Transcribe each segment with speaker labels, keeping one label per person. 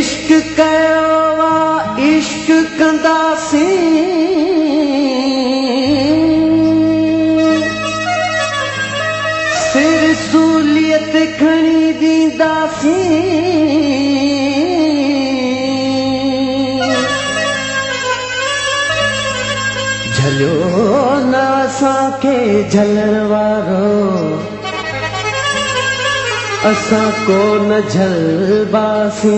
Speaker 1: इश्क कयो वा इश्क कंदासीं सिर सूलियत खणी दींदासीं झलियो न असांखे झलण वारो असां को न झलबासीं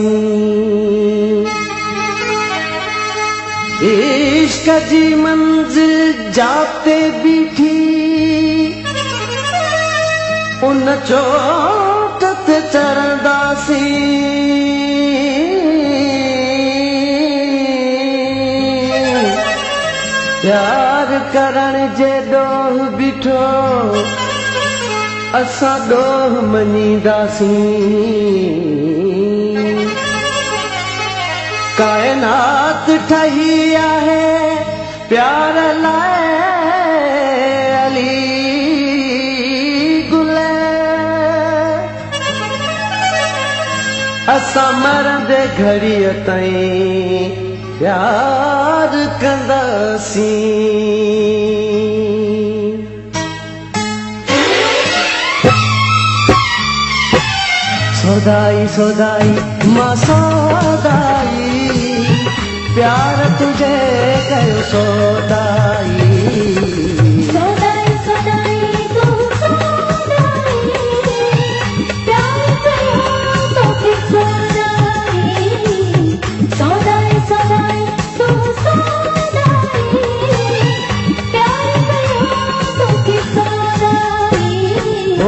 Speaker 1: इश्क जी मंज़िल जाते बीठी उन चोट ते चढ़ंदासीं प्यार करण जे ॾोह बीठो असां ॾोह मञींदासीं कायनात ठही आहे प्यार लाइ अली गुल असां मरंदे घड़ीअ ताईं प्यार कंदासीं सोदाई सोदाई मां सोदाई प्यार तुझे कयो सोदाई
Speaker 2: सोदाई सोदाई तू सोदाई प्यार कयो तोखे सोदाई सोदाई सोदाई तू सोदाई प्यार कयो तोखे सोदाई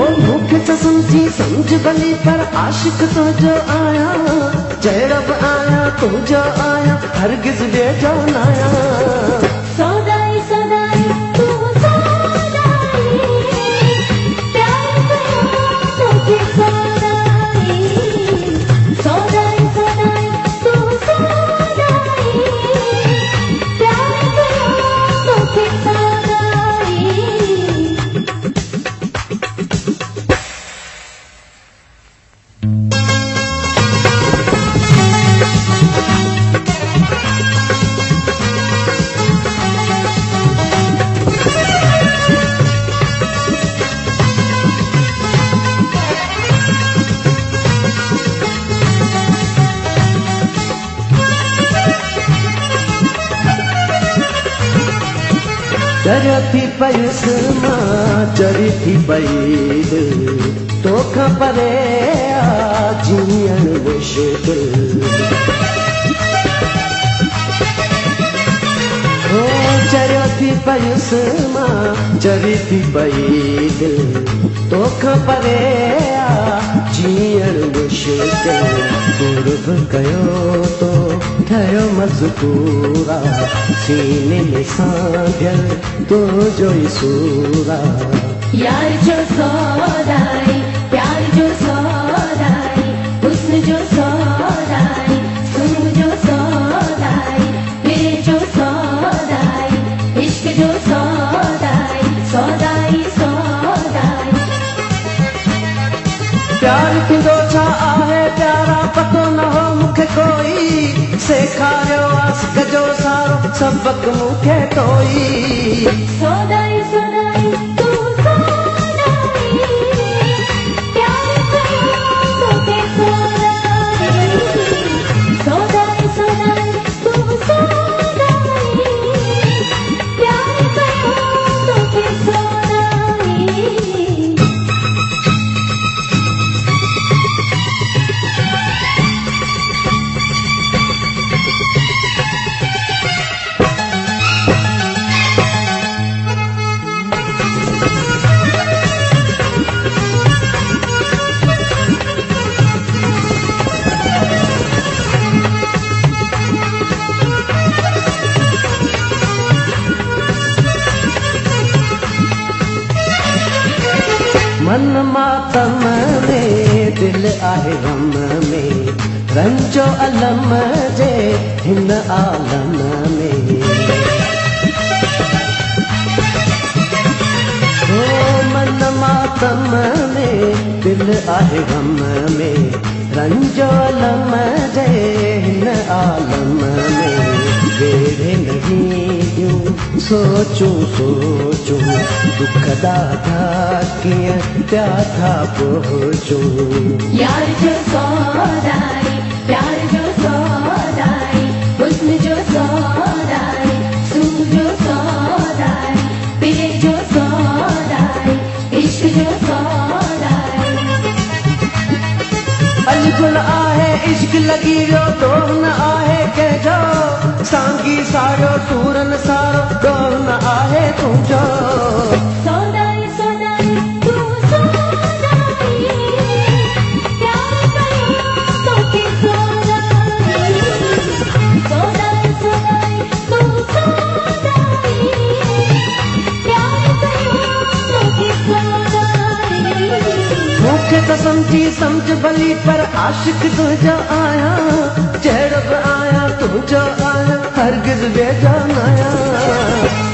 Speaker 1: ओ मूंखे त समझी समझ भली पर आशिक तुझो आया जहिड़ा बि आया तुझो आया हरगिज़ ॿिए न आया
Speaker 2: सोदाई सोदाई तू सोदाई प्यार कयो तोखे सोदाई सोदाई सोदाई तू सोदाई प्यार कयो तोखे सोदाई
Speaker 1: चरियो थी पयुसि मां चरी थी पई तोखां परे आ जीअण मुश्किल ओ चरियो थी पयुसि मां चरी थी पई तोखां परे आ जीअण मुश्किल गुरब कयो तो ठहियो मज़कूरा सीने में सांभियल तुझो ई सूरा
Speaker 2: यार जो सौदाई प्यार जो सौदाई हुस्न जो सौदाई सुर जो सौदाई मेरे जो सौदाई इश्क जो सौदाई सौदाई सौदाई
Speaker 1: प्यार थींदो छा आहे प्यारा पतो न हो मूंखे कोई सेखारियो आसिक जो सारो सबक मूंखे तोई
Speaker 2: सोदाई सोदाई तू सोदाई प्यार कयो तोखे सोदाई सोदाई सोदाई तू सोदाई प्यार कयो तोखे सोदाई
Speaker 1: मन मातम में दिल आहे गम में रंजो अलम जे हिन आलम में ओ मन मातम में दिल आहे गम में रंजो लम जे हिन आलम में वेड़े नहीं यूं सोचूं सोचूं दुख दादा कीअं पिया था पहुचूं
Speaker 2: यार जो सौदाई प्यार जो सौदाई हुस्न जो सौदाई सूह जो सौदाई पीर जो सौदाई इश्क जो सौदाई
Speaker 1: अलिगुल आहे इश्क लगी वियो डोह न आहे कंहिंजो सांगी साड़ो सूरन सारो डोह न आहे तुंहिंजो
Speaker 2: सौदाई सौदाई तू सौदाई प्यार कयो तोखे सौदाई सौदाई सौदाई तू सौदाई प्यार कयो तोखे सौदाई
Speaker 1: मूंखे त सम्झ भली पर आशिक तुंहिंजो आहियां जहिड़ो बि आहियां तुंहिंजो आहियां हरगिज़ बेजान आहियां